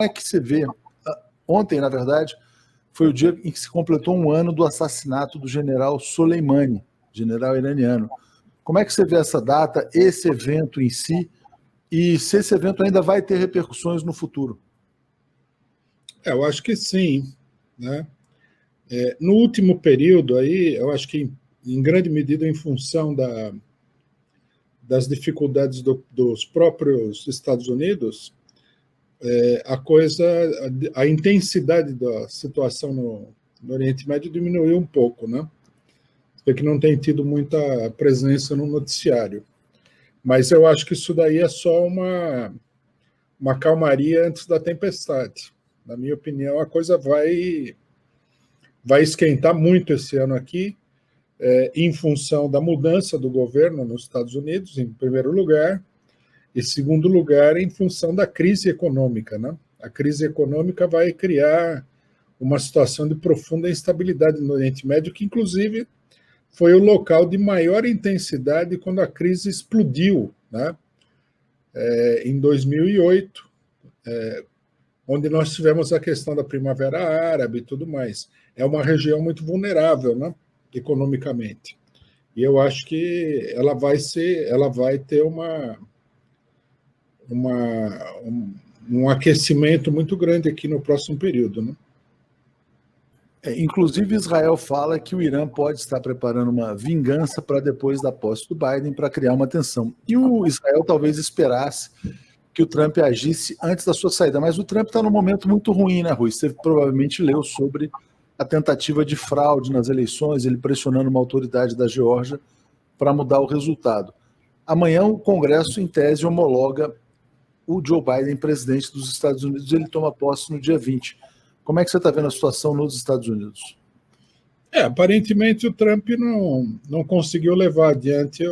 é que você vê, ontem, na verdade, foi o dia em que se completou um ano do assassinato do general Soleimani, general iraniano. Como é que você vê essa data, esse evento em si, e se esse evento ainda vai ter repercussões no futuro? Eu acho que sim, né? No último período aí, eu acho que em grande medida em função das dificuldades dos próprios Estados Unidos, a intensidade da situação no Oriente Médio diminuiu um pouco, né? Porque não tem tido muita presença no noticiário. Mas eu acho que isso daí é só uma calmaria antes da tempestade. Na minha opinião, a coisa vai esquentar muito esse ano aqui, em função da mudança do governo nos Estados Unidos, em primeiro lugar, e segundo lugar, em função da crise econômica, né? A crise econômica vai criar uma situação de profunda instabilidade no Oriente Médio, que inclusive foi o local de maior intensidade quando a crise explodiu, né? Em 2008, onde nós tivemos a questão da Primavera Árabe e tudo mais. É uma região muito vulnerável, né, economicamente. E eu acho que ela vai ter um aquecimento muito grande aqui no próximo período, né? Inclusive, Israel fala que o Irã pode estar preparando uma vingança para depois da posse do Biden, para criar uma tensão. E o Israel talvez esperasse que o Trump agisse antes da sua saída. Mas o Trump está num momento muito ruim, né, Rui? Você provavelmente leu sobre a tentativa de fraude nas eleições, ele pressionando uma autoridade da Geórgia para mudar o resultado. Amanhã o Congresso, em tese, homologa o Joe Biden presidente dos Estados Unidos. Ele toma posse no dia 20. Como é que você está vendo a situação nos Estados Unidos? Aparentemente o Trump não conseguiu levar adiante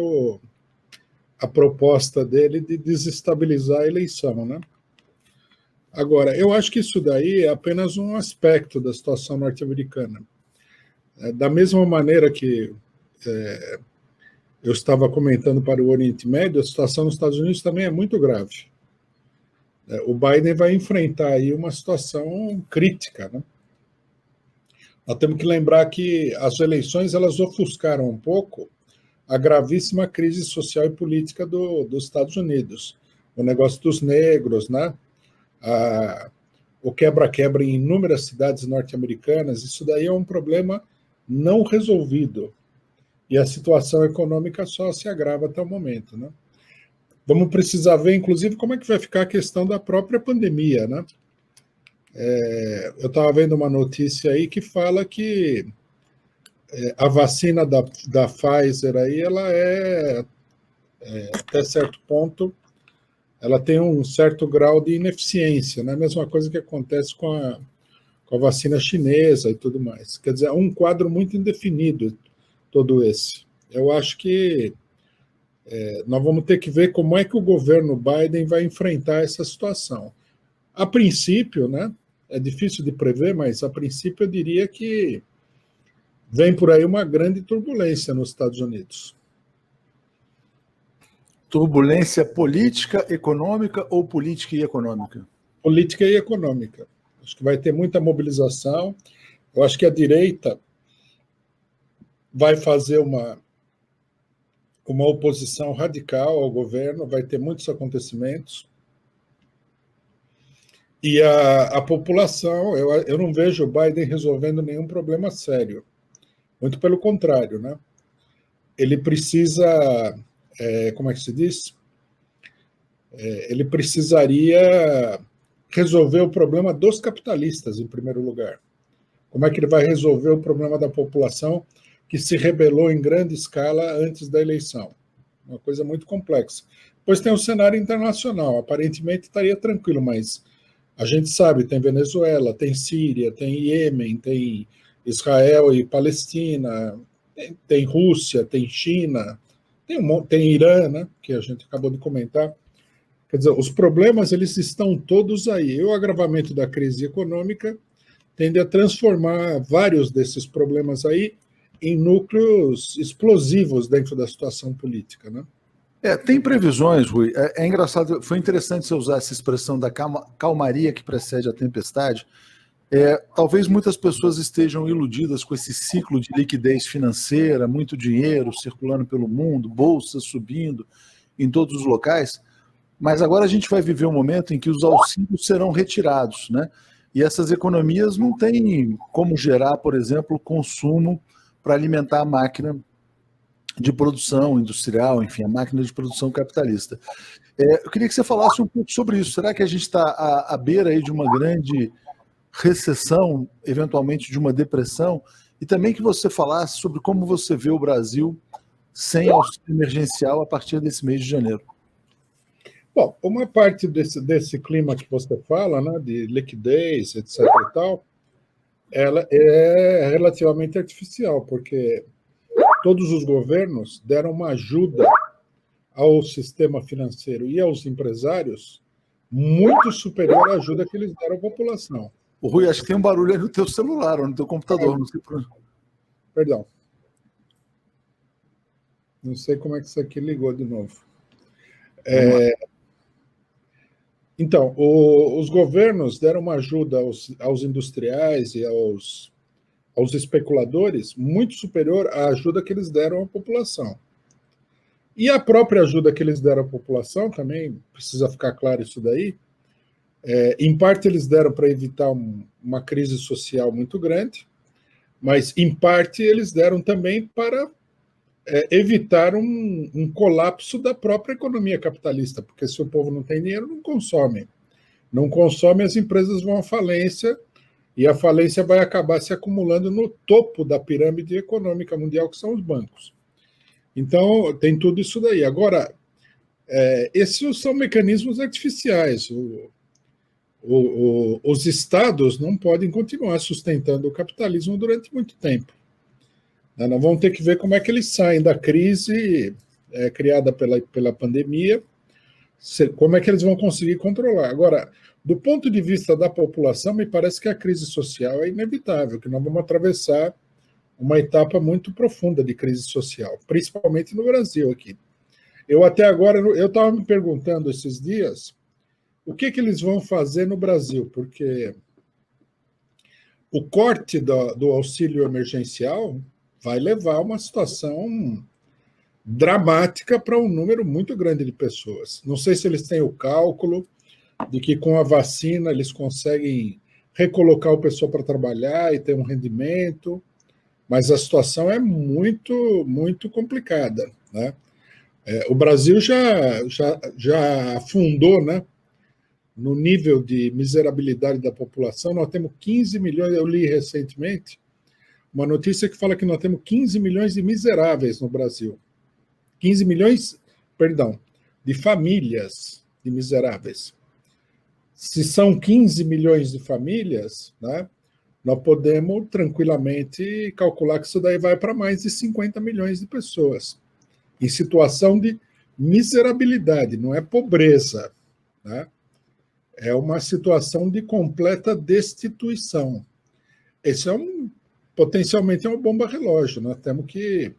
a proposta dele de desestabilizar a eleição, né? Agora, eu acho que isso daí é apenas um aspecto da situação norte-americana. Da mesma maneira que eu estava comentando para o Oriente Médio, a situação nos Estados Unidos também é muito grave. O Biden vai enfrentar aí uma situação crítica, né? Nós temos que lembrar que as eleições elas ofuscaram um pouco a gravíssima crise social e política dos Estados Unidos. O negócio dos negros, né? O quebra-quebra em inúmeras cidades norte-americanas, isso daí é um problema não resolvido. E a situação econômica só se agrava até o momento, né? Vamos precisar ver, inclusive, como é que vai ficar a questão da própria pandemia, né? Eu estava vendo uma notícia aí que fala que a vacina da Pfizer aí, ela até certo ponto, ela tem um certo grau de ineficiência, né? A mesma coisa que acontece com a vacina chinesa e tudo mais. Quer dizer, é um quadro muito indefinido todo esse. Eu acho que nós vamos ter que ver como é que o governo Biden vai enfrentar essa situação. A princípio, né, é difícil de prever, mas a princípio eu diria que vem por aí uma grande turbulência nos Estados Unidos. Turbulência política, econômica ou política e econômica? Política e econômica. Acho que vai ter muita mobilização. Eu acho que a direita vai fazer uma oposição radical ao governo, vai ter muitos acontecimentos. E a população, eu não vejo o Biden resolvendo nenhum problema sério. Muito pelo contrário, né? Ele precisa, como é que se diz? Ele precisaria resolver o problema dos capitalistas, em primeiro lugar. Como é que ele vai resolver o problema da população que se rebelou em grande escala antes da eleição? Uma coisa muito complexa. Depois tem o cenário internacional. Aparentemente estaria tranquilo, mas a gente sabe, tem Venezuela, tem Síria, tem Iêmen, tem Israel e Palestina, tem Rússia, tem China, tem Irã, né, que a gente acabou de comentar. Quer dizer, os problemas eles estão todos aí. E o agravamento da crise econômica tende a transformar vários desses problemas aí em núcleos explosivos dentro da situação política, né? Tem previsões, Rui. É engraçado, foi interessante você usar essa expressão da calmaria que precede a tempestade. Talvez muitas pessoas estejam iludidas com esse ciclo de liquidez financeira, muito dinheiro circulando pelo mundo, bolsas subindo em todos os locais, mas agora a gente vai viver um momento em que os auxílios serão retirados, né? E essas economias não têm como gerar, por exemplo, consumo para alimentar a máquina de produção industrial, enfim, a máquina de produção capitalista. Eu queria que você falasse um pouco sobre isso. Será que a gente está à beira aí de uma grande recessão, eventualmente de uma depressão? E também que você falasse sobre como você vê o Brasil sem auxílio emergencial a partir desse mês de janeiro. Bom, uma parte desse clima que você fala, né, de liquidez, etc. e tal, ela é relativamente artificial, porque todos os governos deram uma ajuda ao sistema financeiro e aos empresários muito superior à ajuda que eles deram à população. O Rui, acho que tem um barulho aí no teu celular ou no teu computador. Não sei por... Perdão. Não sei como é que isso aqui ligou de novo. Então, os governos deram uma ajuda aos industriais e aos especuladores muito superior à ajuda que eles deram à população. E a própria ajuda que eles deram à população, também precisa ficar claro isso daí, em parte eles deram para evitar uma crise social muito grande, mas em parte eles deram também para evitar um colapso da própria economia capitalista, porque se o povo não tem dinheiro, não consome. Não consome, as empresas vão à falência, e a falência vai acabar se acumulando no topo da pirâmide econômica mundial, que são os bancos. Então, tem tudo isso daí. Agora, esses são mecanismos artificiais. Os estados não podem continuar sustentando o capitalismo durante muito tempo. Nós vamos ter que ver como é que eles saem da crise criada pela pandemia, como é que eles vão conseguir controlar. Agora, do ponto de vista da população, me parece que a crise social é inevitável, que nós vamos atravessar uma etapa muito profunda de crise social, principalmente no Brasil aqui. Eu até agora, eu estava me perguntando esses dias, o que eles vão fazer no Brasil, porque o corte do auxílio emergencial vai levar a uma situação dramática para um número muito grande de pessoas. Não sei se eles têm o cálculo de que com a vacina eles conseguem recolocar o pessoal para trabalhar e ter um rendimento, mas a situação é muito, muito complicada, né? O Brasil já afundou, né, no nível de miserabilidade da população. Nós temos 15 milhões, eu li recentemente, uma notícia que fala que nós temos 15 milhões de miseráveis no Brasil. 15 milhões, perdão, de famílias de miseráveis. Se são 15 milhões de famílias, né, nós podemos tranquilamente calcular que isso daí vai para mais de 50 milhões de pessoas, em situação de miserabilidade, não é pobreza, né? É uma situação de completa destituição. Esse potencialmente é uma bomba relógio. Nós temos que...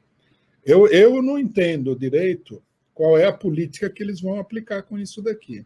Eu não entendo direito qual é a política que eles vão aplicar com isso daqui.